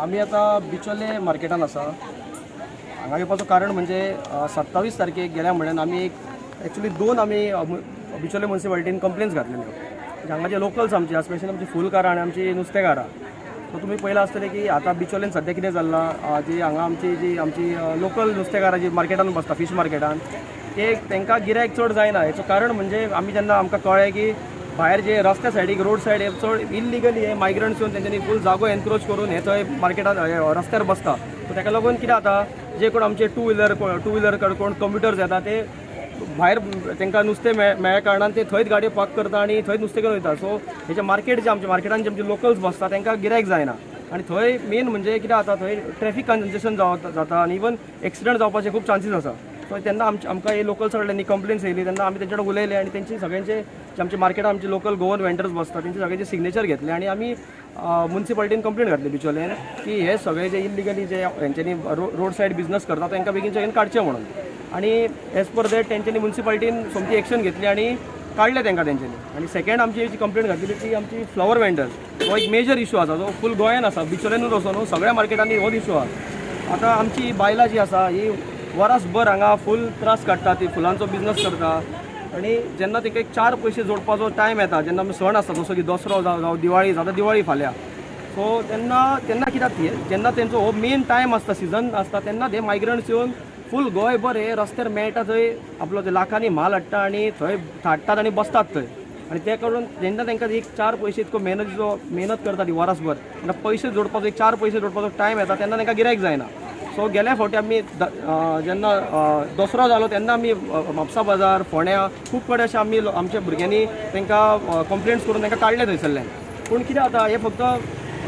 आम्ही आता बिचोले मार्केटान आसा। हांगा येवपाचो कारण म्हणजे 27 तारखेक गेल्या म्हयन्यान आमी एक्चुअली 2 आमी बिचोले म्युनिसिपालिटीन कंप्लेन्स घातलेल्यो। म्हणजे हांगा जे लोकल्स आमचे स्पेशली आमची फुलकारां आनी आमची नुस्तेकारां, सो तुमी पळयलां आसतलें की आतां बिचोलेन सद्या कितें जाल्लां, जी हांगा आमची लोकल नुस्तेकारां जी मार्केटान बसता फिश मार्केटान, तांकां गिरायक चड जायना। हेचो कारण म्हणजे आमी जेन्ना आमकां कळ्ळें की भायर जे रस्त्या सायडीक रोड सायड हे चड इल्लिगली हे मायग्रंट्स येवन तेंच्यांनी फूल जागो एनक्रोच करून हे थंय मार्केटान रस्त्यार बसता। सो ताका लागून कितें जाता, जे कोण आमचे टू व्हिलर कोण कम्प्युटर्स येता ते भायर तांकां नुस्तें मेळ्ळ्या कारणान ते थंयच गाडयो पार्क करता आनी थंयच नुस्तें घेवन वयता। सो हेचे मार्केट जे आमच्या मार्केटान जे आमचे लोकल्स बसता तांकां गिरायक जायना आनी थंय मेन म्हणजे कितें जाता, थंय ट्रॅफिक कंजेशन जाता आनी इवन एक्सिडंट जावपाचे खूब चान्सीस आसा। सो तेन्ना आमकां हे लोकल्स कडल्यान कंप्लेन्स येयली तेन्ना आमी तेंचे कडेन उलयले आनी तेंची सगळ्यांचे जे आमचे मार्केटान आमचे लोकल गोवन वेंडर्स बसता तेंचे सगळ्यांचे सिग्नेचर घेतले आनी आमी म्युनिसिपालिटीन कंप्लेंट घातली बिचोलेन की हे सगळे जे इल्लिगली जे हेंच्यांनी रोड सायड बिजनस करता तांकां बेगीन काडचें म्हणून। आनी एज पर दॅट तेंच्यांनी म्युनिसिपालिटीन सोमती एक्शन घेतली आनी काडले तांकां तेंच्यांनी। आनी सेकंड आमची जी कंप्लेंट घातली ती आमची फ्लावर वेंडर्स, हो एक मेजर इशू आसा जो फूल गोंयान आसा, बिचोलेनूच असो न्हू सगळ्या मार्केटांनी होच इशू आसा। आतां आमची बायलां जी आसा ही वरासभर हांगा फूल त्रास काडटा, ती फुलांचो बिजनस करता आनी जेन्ना ताका एक 4 पयशे जोडपाचो टायम येता, जेन्ना आमी सण आसता जसो की दसरो जावं दिवाळी, जाता दिवाळी फाल्यां, सो तेन्ना कित्याक जेन्ना तेंचो हो मेन टायम आसता, सिजन आसता, तेन्ना हे मायग्रंट्स येवन फूल गोंयभर हे रस्त्यार मेळटा थंय आपलो ते लाखांनी म्हाल हाडटा आनी थंय थाडटात आनी बसतात थंय। आनी ते करून जेन्ना तांकां एक 4 पयशे इतको मेहनत करता ती वरासभर, तेन्ना पयशे जोडपाचो एक 4 पयशे जोडपाचो टायम येता तेन्ना तांकां गिरायक जायना। सो गेल्या फावटी आमी जेन्ना दसरो जालो तेन्ना आमी म्हापसा बाजार, फोंड्या खूब कडेन अशें आमी आमच्या भुरग्यांनी तांकां कंप्लेंट्स करून तांकां काडले थंयसरल्यान। पूण कितें जाता, हे फक्त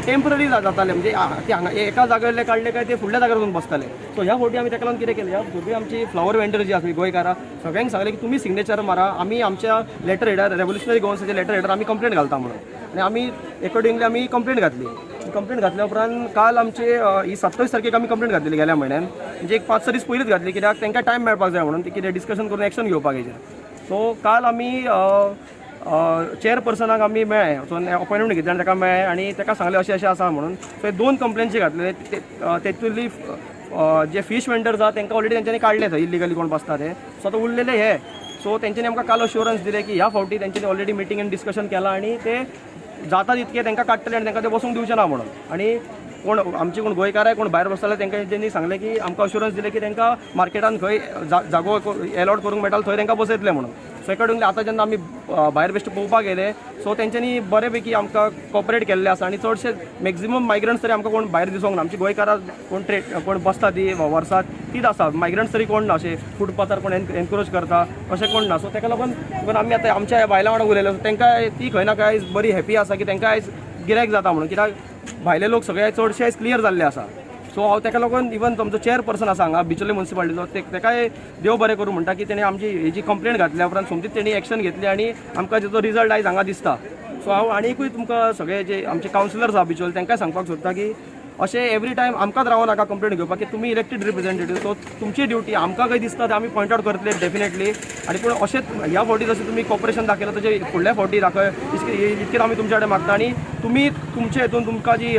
टेम्पररी जाताले, म्हणजे ते हांगा एका जाग्यावयले काडले काय ते फुडल्या जाग्यार वचून बसताले। सो ह्या फावटी आमी ताका लागून कितें केलें, सगळीं आमची फ्लावर वेंडर जी आसली गोंयकारां सगळ्यांक सांगलें की तुमी सिग्नेचर मारा, आमी आमच्या लेटर हेडर रेव्होल्युशनरी गोवन्साच्या लेटर हेडर आमी कंप्लेंट घालता म्हणून। आनी आमी एकॉर्डिंगली आमी कंप्लेंट घातली। कंप्लेंट घातल्या उपरांत काल आमचे ही 27 तारखेक आमी कंप्लेंट घातलेली गेल्या म्हयन्यान, म्हणजे एक 5-6 दीस पयलींच घातली, कित्याक तांकां टायम मेळपाक जाय म्हणून, ते कितें डिस्कशन करून एक्शन घेवपाक हेजेर। सो काल आमी चेअरपर्सनाक आमी मेळ्ळे, सो अपॉयंटमेंट घेतली आनी ताका मेळ्ळे आनी ताका सांगलें अशें अशें आसा म्हणून। सो 2 कंप्लेंट्स घातले, तेतूंतली जे फीश वेंडर्स आसा तांकां ऑलरेडी तेंच्यांनी काडले थंय इल्लिगली कोण बसता ते। सो आतां उरलेले हे, सो तेंच्यांनी आमकां काल अश्युरन्स दिले की ह्या फावटी तेंच्यांनी ऑलरेडी मिटींग आनी डिस्कशन केलां आनी ते जाता तितके तांकां काडटले आनी तांकां ते बसूंक दिवचे ना म्हणून। आनी कोण आमची कोण गोंयकाराय कोण भायर बसताले तांकां तेंच्यांनी सांगलें की आमकां अश्युरन्स दिले की तांकां मार्केटान खंय जागो एलॉट करूंक मेळटा थंय तांकां बसयतले म्हणून। सो एकॉर्डिंगली आतां जेन्ना आमी भायर बेश्टे पळोवपाक गेले, सो तेंच्यांनी बरें आमकां कॉपरेट केल्ले आसा आनी चडशे मॅक्झिमम मायग्रंट्स तरी आमकां कोण भायर दिसूंक ना। आमची गोंयकारां कोण बसता ती वर्सात तीच आसा, मायग्रंट्स तरी कोण ना अशें फुटपाथार कोण एनकरेज करता अशें कोण ना। सो ताका लागून इवन आमी आतां आमच्या बायलां वांगडा उलयले, तांकां ती खंय ना खंय आयज बरी हॅपी आसा की तांकां आयज गिरायक जाता म्हणून, कित्याक भायले लोक सगळे चडशे आयज क्लियर जाल्ले आसा। सो हांव ताका लागून इवन तुमचो चेअरपर्सन आसा हांगा बिचोले म्युनिसिपालिटीचो, ताकाय देव बरें करूं म्हणटा की तेणें आमची हेजी कंप्लेंट घातल्या उपरांत सोमतीच तेणी एक्शन घेतली आनी आमकां तेजो रिजल्ट आयज हांगा दिसता। सो हांव आनीकूय तुमकां सगळे जे आमचे कावन्सिलर्स आहा बिचोले तांकां सांगपाक सोदता की अशें एवरी टायम आमकांच रावो नाका कंप्लेंट घेवपाक, की तुमी इलेक्टेड रिप्रेझेंटेटिव्ह, सो तुमची ड्युटी आमकां खंय दिसता ते आमी पॉयंट आउट करतले डेफिनेटली। आनी पूण अशेंच ह्या फावटी जशें तुमी कॉपरेशन दाखयलां तशें फुडल्या फावटी दाखय, इतकें आमी तुमचे कडेन मागता। आनी तुमी तुमचे हितून तुमकां जी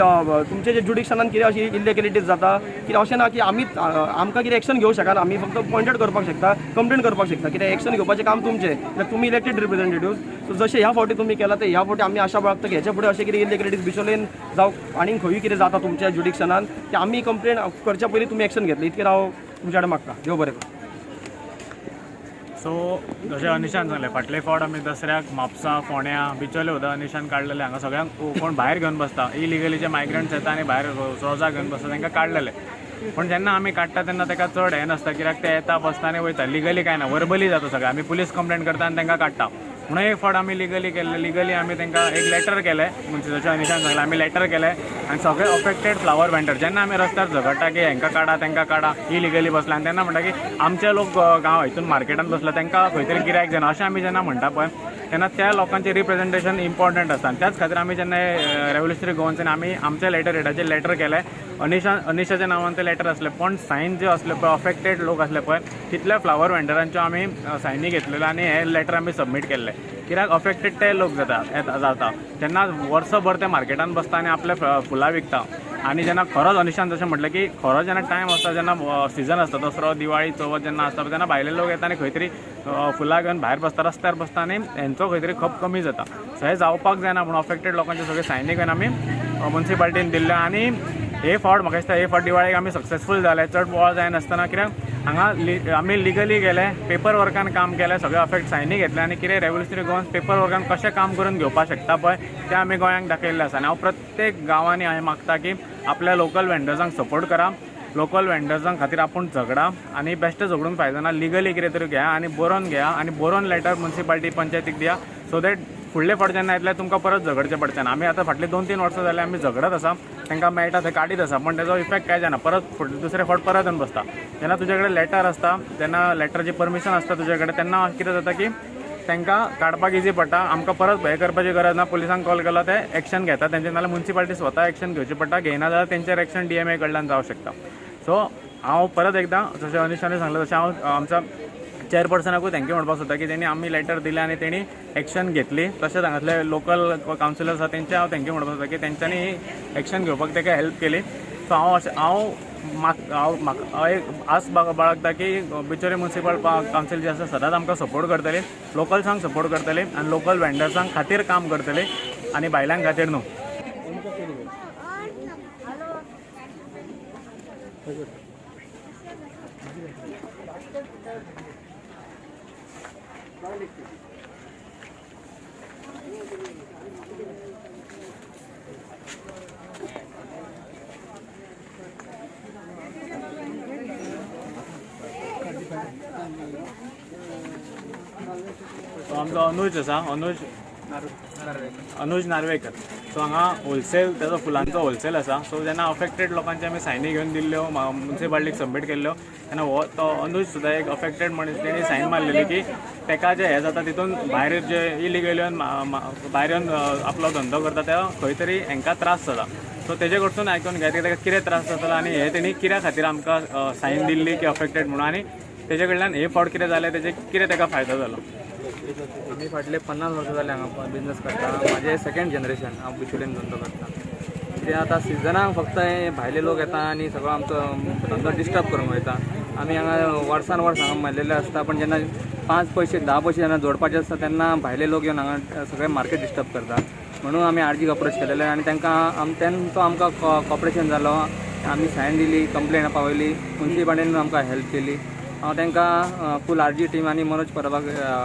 तुमचे जे जुडिक्शनान कितें अशी इलिगलिटीज जाता, कितें अशें ना की आमकां कितें एक्शन घेवंक शकना, आमी फक्त पॉयंट आउट करपाक शकता, कंप्लेंट करपाक शकता, कित्याक एक्शन घेवपाचें काम तुमचें, कित्याक तुमी इलेक्टेड रिप्रेझेंटेटिव्ह। सो जशें ह्या फावटी तुमी केला ते ह्या फावटी आमी आशा बाळगता की हेच्या फुडें अशें कितें इलिगलिटीज बिचोलेन जावं आनी खंयूय कितें जाता तुमच्या जुडिक्शनान ते आमी कंप्लेंट करच्या पयलीं तुमी एक्शन घेतली, इतकें हांव तुमच्या कडेन मागता। देव बरें करूं। सो जशें अनिशान सांगलें, फाटले फावट आमी दसऱ्याक म्हापसा, फोंड्या, बिचोले सुद्दां अनिशान काडलेले। हांगा सगळ्यांक कोण भायर घेवन बसता इलिगली जे मायग्रंट्स येता आनी भायर रोजा घेवन बसता तांकां काडलेले। पण जेन्ना आमी काडटा तेन्ना ताका चड हें नासता, कित्याक ते येता बसता आनी वयता, लिगली काय ना, वर्बली जाता सगळें। आमी पुलीस कंप्लेंट करता आनी तांकां काडटा। म्हणून एक फावट आमी लिगली केल्ले, लिगली आमी तांकां एक लेटर केलें, म्हणजे जशें अनिशान सांगलें आमी लेटर केलें आनी सगळे अफेक्टेड फ्लावर वेंडर जेन्ना आमी रस्त्यार झगडटा की हांकां काडा तांकां काडा इलिगली बसला, आनी तेन्ना म्हणटा की आमचे लोक गांव हितून मार्केटान बसला तांकां खंय तरी गिरायक जायना अशें आमी जेन्ना म्हणटा पळय, तेन्ना त्या लोकांचें रिप्रेझेंटेशन इम्पॉर्टंट आसता। आनी त्याच खातीर आमी जेन्ना रेव्होल्युशनरी गोवन्सान आमी आमच्या लेटर हेडाचेर लेटर केलें, अनिशाच्या नांवान तें लेटर आसलें, पण सायन जे असले पळय अफेक्टेड लोक असले पळय तितल्या फ्लावर वेंडरांच्यो आमी सायनी घेतलेल्यो आनी हें लेटर आमी सबमीट केल्लें। कित्याक अफेक्टेड ते लोक जाता जेन्ना वर्सभर ते मार्केटान बसता आनी आपले फुलां विकता आणि जेन्ना खरोच अनिशान जशें म्हटलें की खरो जेन्ना टायम आसता जेन्ना सिजन आसता दसरो दिवाळी चवथ जेन्ना आसता तेन्ना भायले लोक येता आनी खंय तरी फुलां घेवन भायर बसता रस्त्यार बसता आनी हेंचो खंय तरी खप कमी जाता. सो हें जावपाक जायना म्हणून अफेक्टेड लोकांचे सगळे सायनी घेवन आमी म्युन्सिपाल्टीन दिल्ले आनी हे फावट म्हाका दिसता हे फावट दिवाळेक आमी सक्सेसफूल जाले. चड बोवाळ जायनासतना कित्याक हांगा आमी लिगली गेले, पेपर वर्कान काम केलें, सगळे अफेक्ट सायनी घेतले आनी कितें रेव्होल्युशनरी गोवन्स पेपर वर्कान कशें काम करून घेवपाक शकता पळय तें आमी गोंयांक दाखयल्लें आसा. आनी हांव प्रत्येक गांवांनी हांवें मागता की आपल्या लोकल वेंडर्सांक सपोर्ट करा, लोकल वेंडर्सां खातीर आपूण झगडा आनी बेश्टे झगडून फायदो ना, लिगली कितें तरी घेया आनी बरोवन घेया आनी बरोवन लेटर म्युन्सिपाल्टी पंचायतीक दिया सो दॅट फुडले फावट जेन्ना येतले तुमकां परत झगडचें पडचें ना. आमी आतां फाटलीं 2-3 वर्सां जालीं आमी झगडत आसा, तांकां मेळटा थंय काडीत आसा, पण तेजो इफेक्ट काय जायना. परत दुसरे फावट परत येवन बसता. जेन्ना तुजे कडेन लेटर आसता तेन्ना लेटरची परमिशन आसता तुजे कडेन तेन्ना कितें जाता की तांकां काडपाक इजी पडटा. आमकां परत हें करपाची गरज ना, पुलिसांक कॉल केलो ते एक्शन घेता तेंचे, नाल्यार म्युन्सिपाल्टी स्वता एक्शन घेवची पडटा. घेयना जाल्यार तेंचेर एक्शन DMA कडल्यान जावं शकता. सो हांव परत एकदां जशें अनिशाने सांगलें तशें हांव आमच्या चेअरपर्सनाकूय थँक्यू म्हणपाक सोदता की तेणी आमी लेटर दिलें आनी तेणी एक्शन घेतली. तशेंच हांगातले लोकल कावन्सिलर्स आसा तेंचे हांव थँक्यू म्हणपाक सोदता की तेंच्यांनी एक्शन घेवपाक ताका हेल्प केली. सो हांव एक आस बाळगता की बिचोले म्युन्सिपल कावन्सील जी आसा सदांच आमकां सपोर्ट करतली, लोकल्सांक सपोर्ट करतली आनी लोकल वेंडर्सांक खातीर काम करतली आनी भायल्यां खातीर न्हू. आमचो अनुज आसा, अनुज नार्वेकर. सो हांगा होलसेल तेजो फुलांचो होलसेल आसा. सो जेन्ना अफेक्टेड लोकांचे आमी सायनी घेवन दिल्ल्यो म्युन्सिपाल्टीक सबमीट केल्ल्यो तेन्ना हो तो अनुज सुद्दां एक अफेक्टेड मनीस, तेणी सायन मारलेली की ताका जे हें जाता तितून भायर जे इलिगल येवन भायर येवन आपलो धंदो करता ते खंय तरी हांकां त्रास जाता. सो तेजे कडसून आयकून घेया की ताका कितें त्रास जातालो आनी हे तेणी कित्या खातीर आमकां सायन दिल्ली की अफेक्टेड म्हणून आनी तेजे कडल्यान हे फावट कितें जालें तेजे कितें ताका फायदो जालो. आम्ही फाटले 50 वर्सां जाले हांगा बिझनेस करता. माझे सेकंड जनरेशन हांव बिचोलेन धंदो करता. कितें आतां सिजनाक फक्त हे भायले लोक येता आनी सगळो आमचो धंदो डिस्टर्ब करूंक वयता. आमी हांगा वर्सान वर्स हांगा मारलेले आसता, पण जेन्ना 5 पैसे 10 पैसे जेन्ना जोडपाचे आसता तेन्ना भायले लोक येवन हांगा सगळें मार्केट डिस्टर्ब करता. म्हणून आमी RG अप्रोच केलेले आनी तांकां तेंचो आमकां कॉपरेशन जालो. आमी सायन दिली, कंप्लेन पावयली, म्युन्सिपाल्टीन आमकां हेल्प केली. हांव तांकां फूल RG टीम आनी मनोज परबाक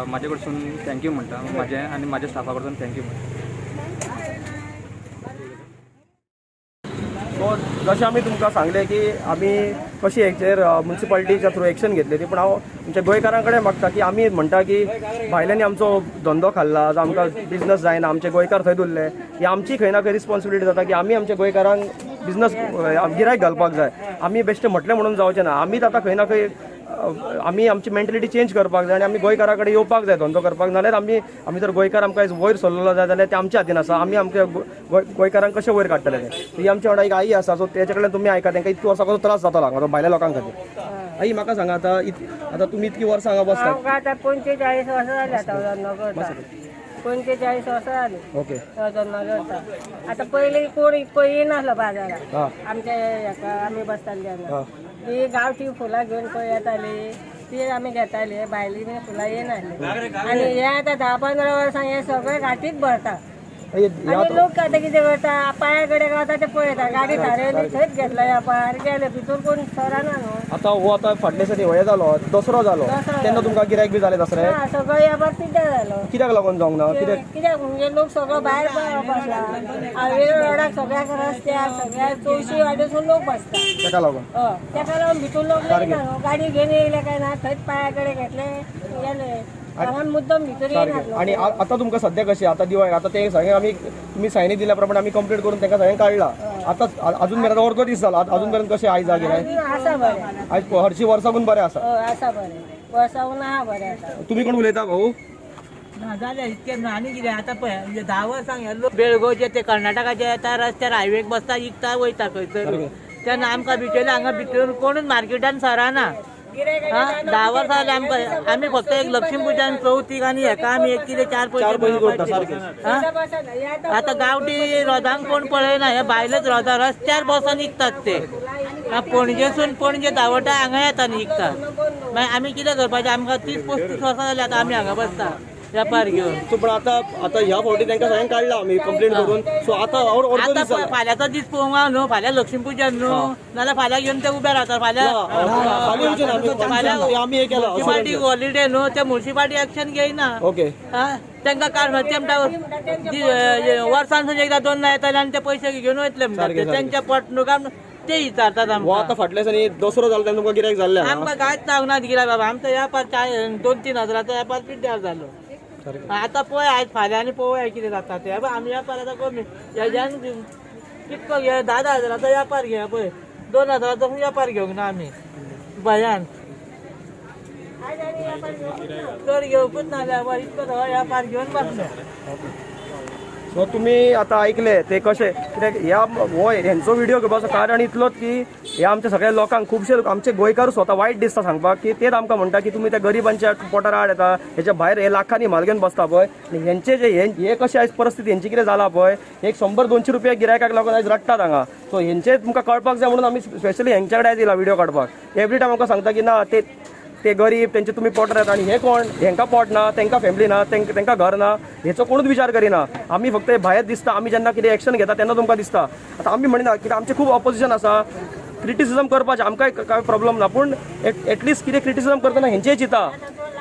म्हाजे कडसून थँक्यू म्हणटा, म्हाजे आनी म्हाज्या स्टाफा कडसून थँक्यू म्हणटा. सो जशें आमी तुमकां सांगलें की आमी कशी हेचेर म्युन्सिपाल्टीच्या थ्रू एक्शन घेतली ती, पूण हांव आमच्या गोंयकारां कडेन मागता की आमी म्हणटा की भायल्यांनी आमचो धंदो खाल्ला, आमकां बिझनस जायना, आमचे गोंयकार थंय उरले, ही आमची खंय ना खंय रिस्पॉन्सिबिलिटी जाता की आमी आमच्या गोंयकारांक बिझनस गिरायक घालपाक जाय. आमी बेश्टे म्हटलें म्हणून जावचें ना. आमीच आतां खंय ना खंय आमी आमची मेंटेलिटी चेंज करपाक जाय आनी आमी गोंयकारा कडेन येवपाक जाय धंदो करपाक. नाल्यार आमी जर गोंयकार आमकां वयर सरलेलो जाय जाल्यार ते आमच्या हातीन आसा. आमी आमच्या गोंयकारांक कशें वयर काडटले ते. ही आमच्या वांगडा एक आई आसा, सो तेच्या कडल्यान तुमी आयका तांकां इतकी वर्सां कसो त्रास जातालो हांगा भायल्या लोकां खातीर. आई म्हाका सांगा आतां तुमी इतकी वर्सां हांगा बसता. हांव आतां 45 वर्सां जाली आतां धंदो करता. 45 वर्सां जाली ओके धंदो करता. आतां पयलीं कोण येनासलो बाजारात आमच्या हेका आमी बसताली तेन्ना. ती गांवठी फुलां घेवन पळय येताली ती आमी घेताली, भायली बी फुलां येनासली. आनी हे आतां 10-15 वर्सां हे सगळे घाटीत भरता. आनी लोक आतां कितें करता, पांया कडेन गावता ते पळयता, गाडी थारयली थंयच घेतला ह्या पार गेले, भितर कोण सराना न्हू. आतां हो आतां फाटले दिसांनी हें जालो दसरो जालो तेन्ना तुमकां गिरायक बी जालें दसरे सगळो ह्या पार पिड्ड्यार जालो. कित्याक लागून जावंक ना? कित्याक म्हणजे लोक सगळो भायर बसला. हायवे रोडाक सगळ्याक रस्त्याक सगळ्या चवशी वाटेसून लोक बसता. ताका लागून ताका लागून भितूर लोक येयना न्हू. गाडी घेवन येयले काय ना, थंयच पांया कडेन घेतले गेले. हांगा मुद्दम भितर येयनात. आणि आता तुमकां सद्या कशी आता दिवाळी आता ते सगळें आमी तुमी सायनी दिल्या प्रमाणे आमी कंप्लीट करून तांकां सगळें काडला. आतां अजून मेरेन अर्दो दीस जाला, अजून मेरेन कशें आयज गिरायक आसा बरें. आयज हरशीं वर्साकून बरें आसा. आसा बरें, वर्साकून आहा बरें आसा. तुमी कोण उलयता भाऊ? ना जाल्यार इतकें ना आनी कितें आतां पळय 10 वर्सां हे लोक बेळगांवचे ते कर्नाटकाचे येता रस्त्यार हायवेक बसता, इकता वयता खंयसर. तेन्ना आमकां भितरले हांगा भितर कोणूच मार्केटान सराना. हा 10 वर्सां जाली आमकां आमी फक्त एक लक्ष्मी पुजन चवथीक आनी हेका आमी एक कितें 4 चार पयशे जोडटा पयशे सारकें. आता गावठी रोदांक कोण पळयना हे भायलेच रोदां रस्त्यार बसून विकतात ते पणजेसून पणजे धांवटा हांगा येता आनी विकतात. मागीर आमी कितें करपाचें आमकां 30-35 वर्सां जाली आतां आमी हांगा बसता वेपार घेवन. सो पण आता ह्या फावटी तांकां सगळ्यांक काडला आमी कंप्लेंट करून. सो आतां अर्दो आता दीस जाला. फाल्यांचो दीस पळोवंक न्हू फाल्यां लक्ष्मी पुजन न्हू नाल्यार फाल्यां घेवन ते उबे रावतात फाल्यां फाल्यां येवचें ना आमी. आमी हे केला म्युन्सिपाल्टी हॉलिडे न्हू ते म्युन्सिपाल्टी एक्शन घेयना. ओके. तांकां काड तेमटा वर्सांसून एकदां 2दा येताले आनी ते पयशे घेवन वयतले म्हणटात तेंचे पोट न्हू काम ते विचारतात वो आमकां. आतां फाटल्या दिसांनी दसरो जालो तेन्ना तुमकां गिरायक जाल्लें आमकां कांयच सांगनात गिरायक बाबा आमचो वेपार 2-3 हजाराचो वेपार पिड्ड्यार जालो. आतां पळय आयज फाल्यां आनी पळोवया कितें जाता ते. आमी वेपार आतां कमी हेज्यान कितको घे 10 हजाराचो वेपार घेया पळय 2 हजाराचो वेपार घेवंक ना आमी भयान चड घेवकूच ना वेपार इतको सगळो वेपार घेवन बसले. सो तुमी आतां आयकले ते कशें कित्याक ह्या हो हेंचो व्हिडिओ घेवपाचो कारण इतलोच की हे आमच्या सगळ्या लोकांक खुबशे आमचे गोंयकार स्वता वायट दिसता सांगपाक की तेच आमकां म्हणटा की तुमी त्या गरिबांच्या पोटार आड येता हेच्या भायर हे लाखांनी म्हाल घेवन बसता पळय आनी हेंचे जे हे कशें आयज परिस्थिती हेंची कितें जाला पळय एक 100-200 रुपया गिरायकाक लागून आयज रडटात हांगा. सो हेंचे तुमकां कळपाक जाय म्हणून आमी स्पेशली हेंच्या कडेन आयज येयला व्हिडिओ काडपाक. एवरी टायम आमकां सांगता की ना ते गरीब तेंचे तुमी पोटार येता आनी हे कोण हेंकां पोट ना तेंकां फॅमिली ना तेंकां घर ना हेचो कोणूच विचार करिना. आमी फक्त भायर दिसता आमी जेन्ना कितें एक्शन घेता तेन्ना तुमकां दिसता. आतां आमी म्हणना कित्याक आमचें खूब ऑपोजिशन आसा क्रिटिसिजम करपाचें आमकां काय प्रॉब्लम ना पूण एटलिस्ट कितें क्रिटिसिजम करतना हेंचेय चिता.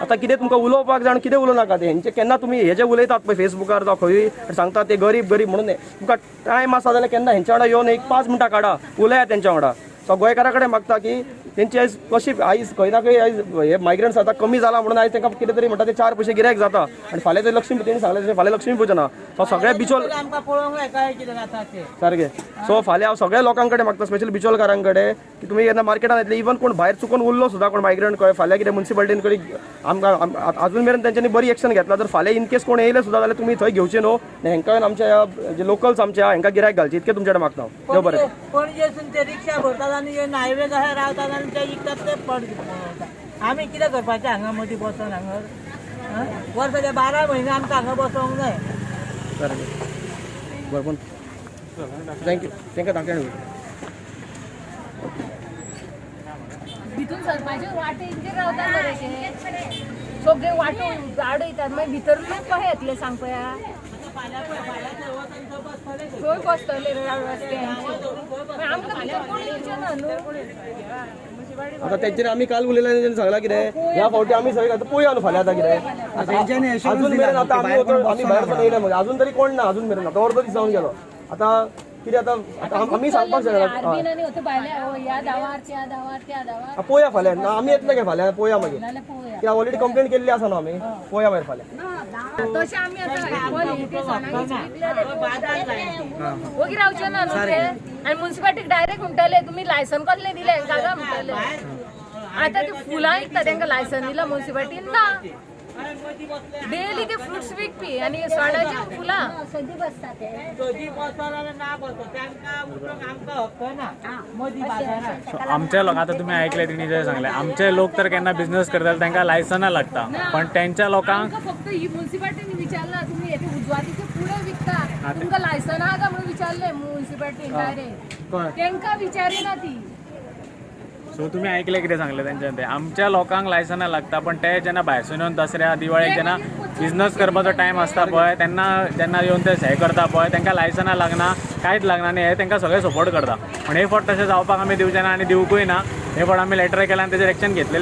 आतां कितें तुमकां उलोवपाक जाय आनी कितें उलोवनाका ते हेंचे केन्ना तुमी हे जे उलयतात पळय फेसबुकार जावं खंय सांगता ते गरीब म्हणून तुमकां टायम आसा जाल्यार केन्ना हेंच्या वांगडा येवन एक 5 मिनटां काडा उलया तेंच्या वांगडा. सो गोंयकारा कडेन मागता की तेंची आयज कशी आयज खंय ना खंय आयज हे मायग्रंट्स आतां कमी जाला म्हणून आयज तांकां कितें तरी म्हणटा ते 4 पयशे गिरायक जाता आनी फाल्यां ते लक्ष्मी तेणी सांगलें तशें फाल्यां लक्ष्मी पुजना. सो सगळ्या बिचोल आमकां पळोवंक जाय काय कितें जाता ते सारकें. सो फाल्यां हांव सगळ्या लोकां कडेन मागता स्पेशली बिचोलकारां कडेन की तुमी केन्ना मार्केटान येतले इवन कोण भायर चुकून उरलो सुद्दां कोण मायग्रंट कळ्ळें फाल्यां कितें म्युन्सिपाल्टीन कडेन आमकां अजून मेरेन तेंच्यांनी बरी एक्शन घेतला जर फाल्यां इन केस कोण येयले सुद्दां जाल्यार तुमी थंय घेवचे न्हू आनी हेंकां आमच्या जे लोकल्स आमच्या हेंकां गिरायक घालचे इतकें तुमचे कडेन मागता. देव बरें. पणजेसून ते रिक्षा भरतात आनी हायवे कशे रावतात आनी ते विकतात ते पड आमी कितें करपाचें हांगा मदीं बसून हांगा वर्साचे 12 म्हयने आमकां हांगा बसोंक जाय. सारकें बरें पूण थँक्यू तांकां दाखय. भितून सरपाचे वाटे इंचेर रावतात बरेशे सगळे वाटो आडयतात मागीर भितरूनच कशें येतले सांग पळया. खंय बसतले रस्त्याचेर आमकां फाल्यां कोण येवचें ना न्हू. आतां तेंच्यांनी आमी काल उलयलें तेंच्यांनी सांगलां कितें ह्या फावटी आमी सगळे आतां पळोवया न्हू फाल्यां आतां कितें अजून मेरेन आतां आमी भायर पण येयले मगे अजून तरी कोण ना अजून मेरेन आतां अर्दो दीस जावन गेलो. आतां कितें आतां आमी सांगपाक शकना. आर्मीनानी होते भायल्या ह्या दावार त्या दावार पळोवया फाल्यां ना आमी येतले गे फाल्यां पळोवया मागीर नाल्यार पळोवया. कित्याक ऑलरेडी कंप्लेंट केल्ली आसा न्हू आमी पळोवया मागीर फाल्यां. तशें आमी आतां वगीर रावचे ना न्हू ते आनी म्युन्सिपाल्टीक डायरेक्ट म्हणटाले तुमी लायसन कसलें दिलें कागा म्हणटाले. आतां ती फुलां विकता तांकां लायसन दिलां म्युन्सिपाल्टीन ना. डेली ते फ्रुट्स विकपी आनी सोण्याची फुलां सदी बसता ते सदी बसता जाल्यार ना बसता तांकां उठोवंक आमकां हक्क ना मदीं बाजारांत. आमचे लोक आता तुम्ही ऐकले तिने जे सांगले आमचे लोक तर केन्ना बिझनेस करतात तांकां लायसनां लागता पण त्यांच्या लोकांक आमकां फक्त ही म्युन्सिपाल्टीनी विचारला तुम्ही येते उजवातीचे फुडें विकता तुमकां लायसन आहा काय म्हणून विचारले म्युन्सिपाल्टीन डायरेक्ट तांकां विचारिना ती. सो तुम्ही ऐकले कितें सांगले तेंच्यान ते आमच्या लोकांक लायसनां लागता पण ते जेन्ना भायसून येवन दसऱ्या दिवाळेक जेन्ना बिझनेस करपाचो टायम आसता पळय तेन्ना जेन्ना येवन ते हे करता पळय तांकां लायसनां लागना कांयच लागना आनी हे तांकां सगळे सपोर्ट करता पण हे फावट तशें जावपाक आमी दिवचे ना आनी दिवकूय ना. हे फावट आमी लेटर केला आनी तेजेर एक्शन घेतलेलें